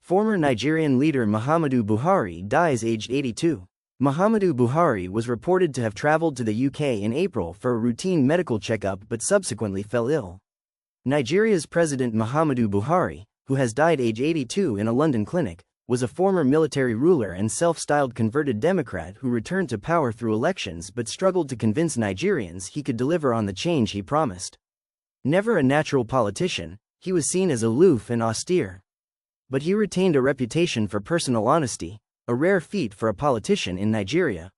Former Nigerian leader Muhammadu Buhari dies aged 82. Muhammadu Buhari was reported to have traveled to the UK in April for a routine medical checkup but subsequently fell ill. Nigeria's President Muhammadu Buhari, who has died age 82 in a London clinic, was a former military ruler and self-styled converted Democrat who returned to power through elections but struggled to convince Nigerians he could deliver on the change he promised. Never a natural politician, he was seen as aloof and austere. But he retained a reputation for personal honesty, a rare feat for a politician in Nigeria.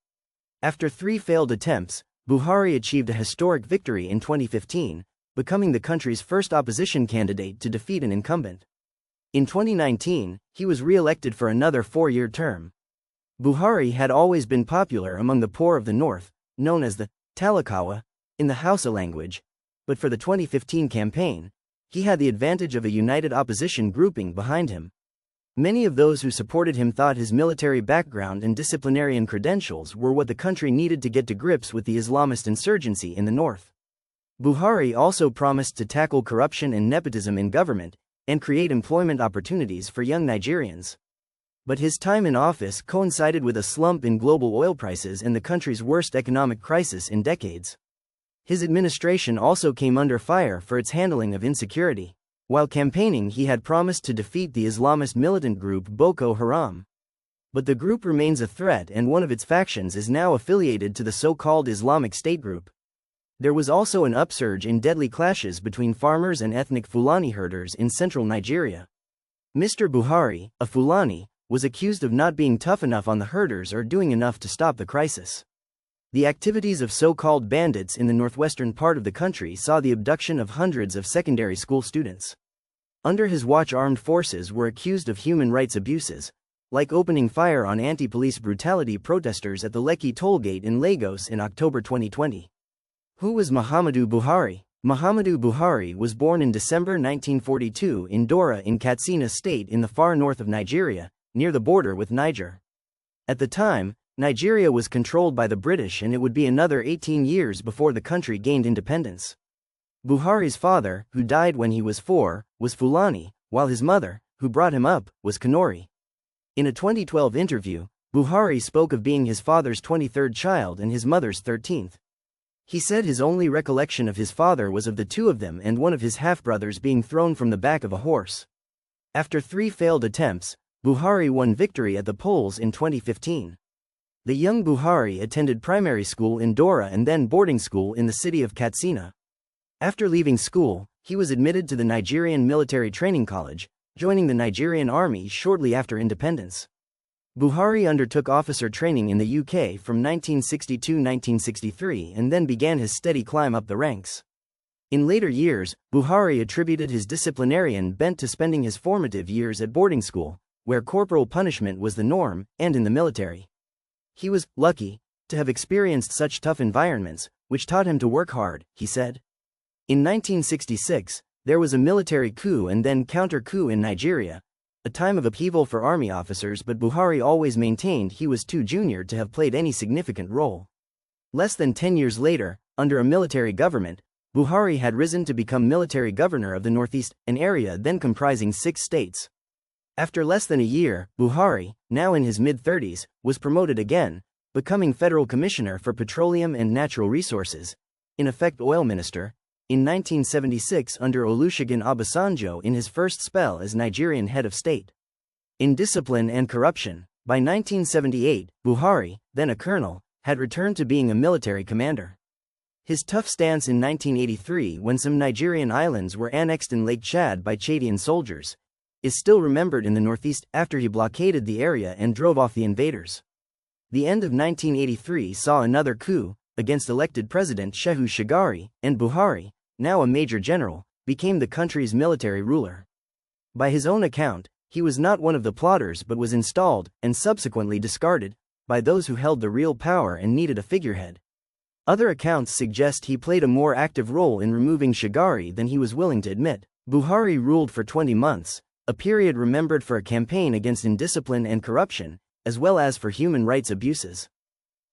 After 3 failed attempts, Buhari achieved a historic victory in 2015, becoming the country's first opposition candidate to defeat an incumbent. In 2019, he was re-elected for another 4-year term. Buhari had always been popular among the poor of the north, known as the Talakawa, in the Hausa language, but for the 2015 campaign, he had the advantage of a united opposition grouping behind him. Many of those who supported him thought his military background and disciplinarian credentials were what the country needed to get to grips with the Islamist insurgency in the north. Buhari also promised to tackle corruption and nepotism in government and create employment opportunities for young Nigerians. But his time in office coincided with a slump in global oil prices and the country's worst economic crisis in decades. His administration also came under fire for its handling of insecurity. While campaigning, he had promised to defeat the Islamist militant group Boko Haram. But the group remains a threat and one of its factions is now affiliated to the so-called Islamic State group. There was also an upsurge in deadly clashes between farmers and ethnic Fulani herders in central Nigeria. Mr. Buhari, a Fulani, was accused of not being tough enough on the herders or doing enough to stop the crisis. The activities of so-called bandits in the northwestern part of the country saw the abduction of hundreds of secondary school students. Under his watch, armed forces were accused of human rights abuses, like opening fire on anti-police brutality protesters at the Lekki toll gate in Lagos in October 2020. Who was Muhammadu Buhari? Muhammadu Buhari was born in December 1942 in Dora in Katsina State in the far north of Nigeria, near the border with Niger. At the time, Nigeria was controlled by the British and it would be another 18 years before the country gained independence. Buhari's father, who died when he was 4, was Fulani, while his mother, who brought him up, was Kanuri. In a 2012 interview, Buhari spoke of being his father's 23rd child and his mother's 13th. He said his only recollection of his father was of the 2 of them and one of his half-brothers being thrown from the back of a horse. After 3 failed attempts, Buhari won victory at the polls in 2015. The young Buhari attended primary school in Dora and then boarding school in the city of Katsina. After leaving school, he was admitted to the Nigerian Military Training College, joining the Nigerian Army shortly after independence. Buhari undertook officer training in the UK from 1962-1963 and then began his steady climb up the ranks. In later years, Buhari attributed his disciplinarian bent to spending his formative years at boarding school, where corporal punishment was the norm, and in the military. He was lucky to have experienced such tough environments, which taught him to work hard, he said. In 1966, there was a military coup and then counter-coup in Nigeria, a time of upheaval for army officers, but Buhari always maintained he was too junior to have played any significant role. Less than 10 years later, under a military government, Buhari had risen to become military governor of the Northeast, an area then comprising 6 states. After less than a year, Buhari, now in his mid-30s, was promoted again, becoming Federal Commissioner for Petroleum and Natural Resources, in effect oil minister, in 1976 under Olusegun Obasanjo in his first spell as Nigerian head of state. In discipline and corruption, by 1978, Buhari, then a colonel, had returned to being a military commander. His tough stance in 1983 when some Nigerian islands were annexed in Lake Chad by Chadian soldiers, is still remembered in the Northeast after he blockaded the area and drove off the invaders. The end of 1983 saw another coup against elected President Shehu Shagari, and Buhari, now a major general, became the country's military ruler. By his own account, he was not one of the plotters but was installed, and subsequently discarded, by those who held the real power and needed a figurehead. Other accounts suggest he played a more active role in removing Shagari than he was willing to admit. Buhari ruled for 20 months, a period remembered for a campaign against indiscipline and corruption, as well as for human rights abuses.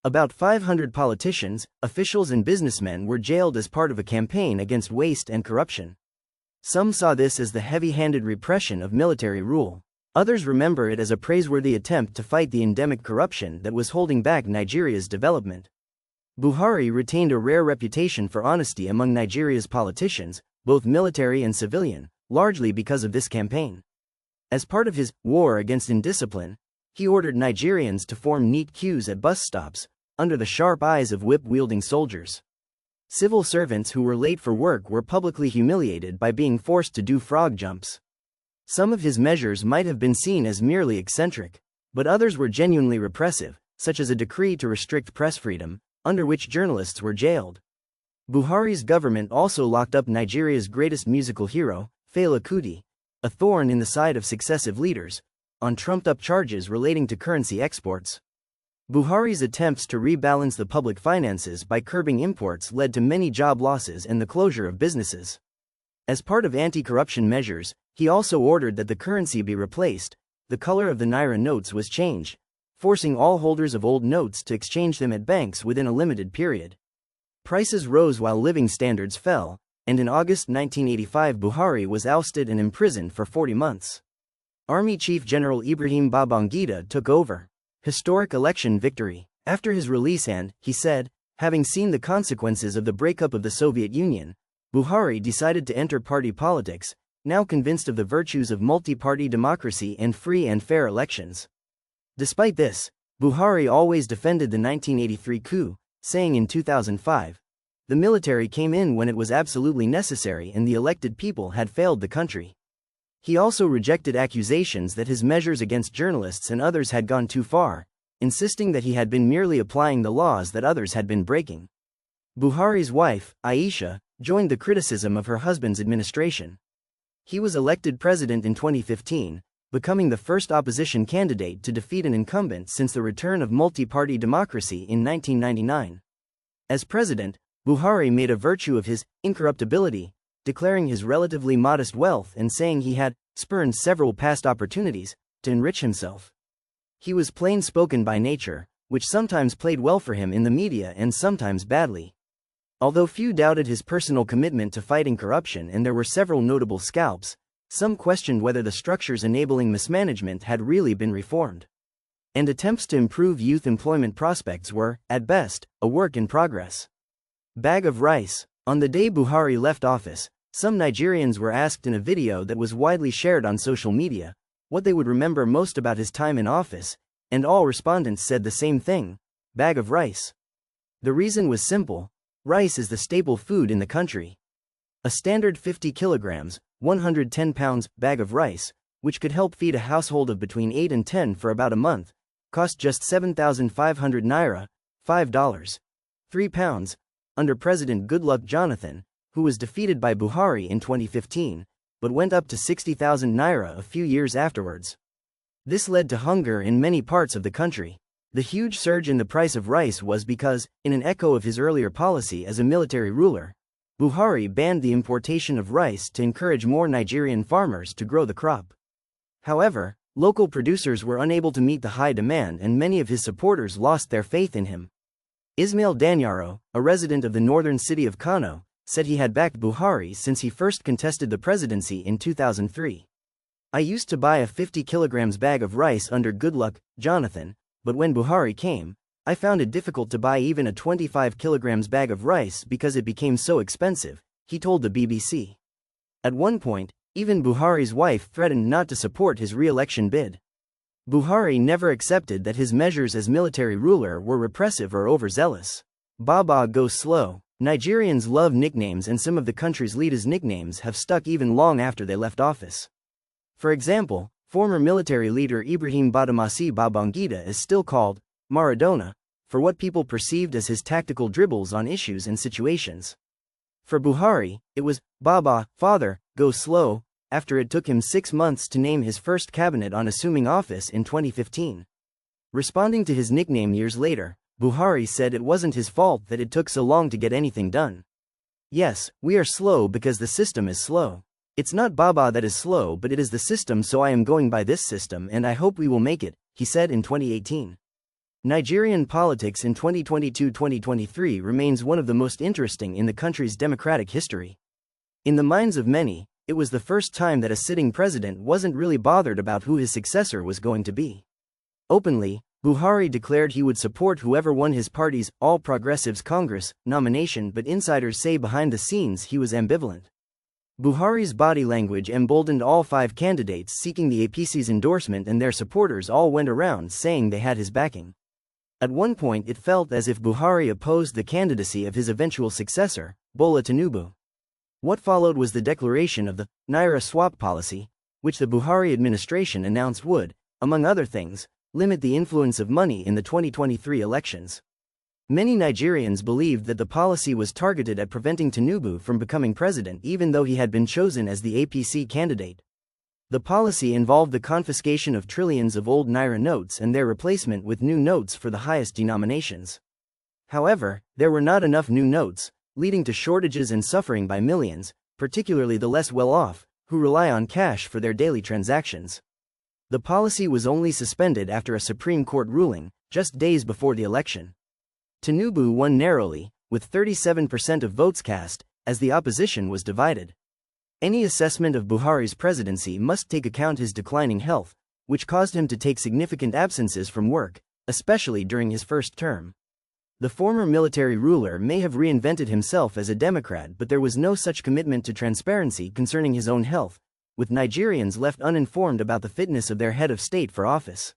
About 500 politicians, officials and businessmen were jailed as part of a campaign against waste and corruption. Some saw this as the heavy-handed repression of military rule. Others remember it as a praiseworthy attempt to fight the endemic corruption that was holding back Nigeria's development. Buhari retained a rare reputation for honesty among Nigeria's politicians, both military and civilian, largely because of this campaign. As part of his war against indiscipline, he ordered Nigerians to form neat queues at bus stops, under the sharp eyes of whip-wielding soldiers. Civil servants who were late for work were publicly humiliated by being forced to do frog jumps. Some of his measures might have been seen as merely eccentric, but others were genuinely repressive, such as a decree to restrict press freedom, under which journalists were jailed. Buhari's government also locked up Nigeria's greatest musical hero, Fela Kuti, a thorn in the side of successive leaders, on trumped-up charges relating to currency exports. Buhari's attempts to rebalance the public finances by curbing imports led to many job losses and the closure of businesses. As part of anti-corruption measures, he also ordered that the currency be replaced. The color of the naira notes was changed, forcing all holders of old notes to exchange them at banks within a limited period. Prices rose while living standards fell, and in August 1985 Buhari was ousted and imprisoned for 40 months. Army Chief General Ibrahim Babangida took over. Historic election victory. After his release and, he said, having seen the consequences of the breakup of the Soviet Union, Buhari decided to enter party politics, now convinced of the virtues of multi-party democracy and free and fair elections. Despite this, Buhari always defended the 1983 coup, saying in 2005, "The military came in when it was absolutely necessary and the elected people had failed the country." He also rejected accusations that his measures against journalists and others had gone too far, insisting that he had been merely applying the laws that others had been breaking. Buhari's wife, Aisha, joined the criticism of her husband's administration. He was elected president in 2015, becoming the first opposition candidate to defeat an incumbent since the return of multi-party democracy in 1999. As president, Buhari made a virtue of his incorruptibility, declaring his relatively modest wealth and saying he had spurned several past opportunities to enrich himself. He was plain-spoken by nature, which sometimes played well for him in the media and sometimes badly. Although few doubted his personal commitment to fighting corruption and there were several notable scalps, some questioned whether the structures enabling mismanagement had really been reformed. And attempts to improve youth employment prospects were, at best, a work in progress. Bag of rice. On the day Buhari left office, some Nigerians were asked in a video that was widely shared on social media what they would remember most about his time in office, and all respondents said the same thing: bag of rice. The reason was simple: rice is the staple food in the country. A standard 50 kilograms, 110 pounds, bag of rice, which could help feed a household of between 8 and 10 for about a month, cost just 7,500 naira, $5. 3 pounds, under President Goodluck Jonathan, who was defeated by Buhari in 2015, but went up to 60,000 naira a few years afterwards. This led to hunger in many parts of the country. The huge surge in the price of rice was because, in an echo of his earlier policy as a military ruler, Buhari banned the importation of rice to encourage more Nigerian farmers to grow the crop. However, local producers were unable to meet the high demand and many of his supporters lost their faith in him. Ismail Danyaro, a resident of the northern city of Kano, said he had backed Buhari since he first contested the presidency in 2003. "I used to buy a 50 kilograms bag of rice under Goodluck Jonathan, but when Buhari came, I found it difficult to buy even a 25 kilograms bag of rice because it became so expensive," he told the BBC. At one point, even Buhari's wife threatened not to support his re-election bid. Buhari never accepted that his measures as military ruler were repressive or overzealous. Baba go slow. Nigerians love nicknames and some of the country's leaders' nicknames have stuck even long after they left office. For example, former military leader Ibrahim Badamasi Babangida is still called Maradona for what people perceived as his tactical dribbles on issues and situations. For Buhari, it was Baba, father, go slow, after it took him 6 months to name his first cabinet on assuming office in 2015. Responding to his nickname years later, Buhari said it wasn't his fault that it took so long to get anything done. "Yes, we are slow because the system is slow. It's not Baba that is slow but it is the system, so I am going by this system and I hope we will make it," he said in 2018. Nigerian politics in 2022-2023 remains one of the most interesting in the country's democratic history. In the minds of many, It was the first time that a sitting president wasn't really bothered about who his successor was going to be. Openly, Buhari declared he would support whoever won his party's All Progressives Congress nomination, but insiders say behind the scenes he was ambivalent. Buhari's body language emboldened all 5 candidates seeking the APC's endorsement, and their supporters all went around saying they had his backing. At one point it felt as if Buhari opposed the candidacy of his eventual successor, Bola Tinubu. What followed was the declaration of the Naira swap policy, which the Buhari administration announced would, among other things, limit the influence of money in the 2023 elections. Many Nigerians believed that the policy was targeted at preventing Tinubu from becoming president even though he had been chosen as the APC candidate. The policy involved the confiscation of trillions of old Naira notes and their replacement with new notes for the highest denominations. However, there were not enough new notes, leading to shortages and suffering by millions, particularly the less well-off, who rely on cash for their daily transactions. The policy was only suspended after a Supreme Court ruling, just days before the election. Tinubu won narrowly, with 37% of votes cast, as the opposition was divided. Any assessment of Buhari's presidency must take account his declining health, which caused him to take significant absences from work, especially during his first term. The former military ruler may have reinvented himself as a Democrat, but there was no such commitment to transparency concerning his own health, with Nigerians left uninformed about the fitness of their head of state for office.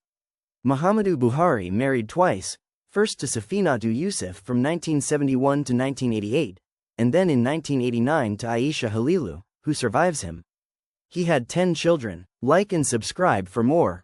Muhammadu Buhari married twice, first to Safinatu Yusuf from 1971 to 1988, and then in 1989 to Aisha Halilu, who survives him. He had 10 children. Like and subscribe for more.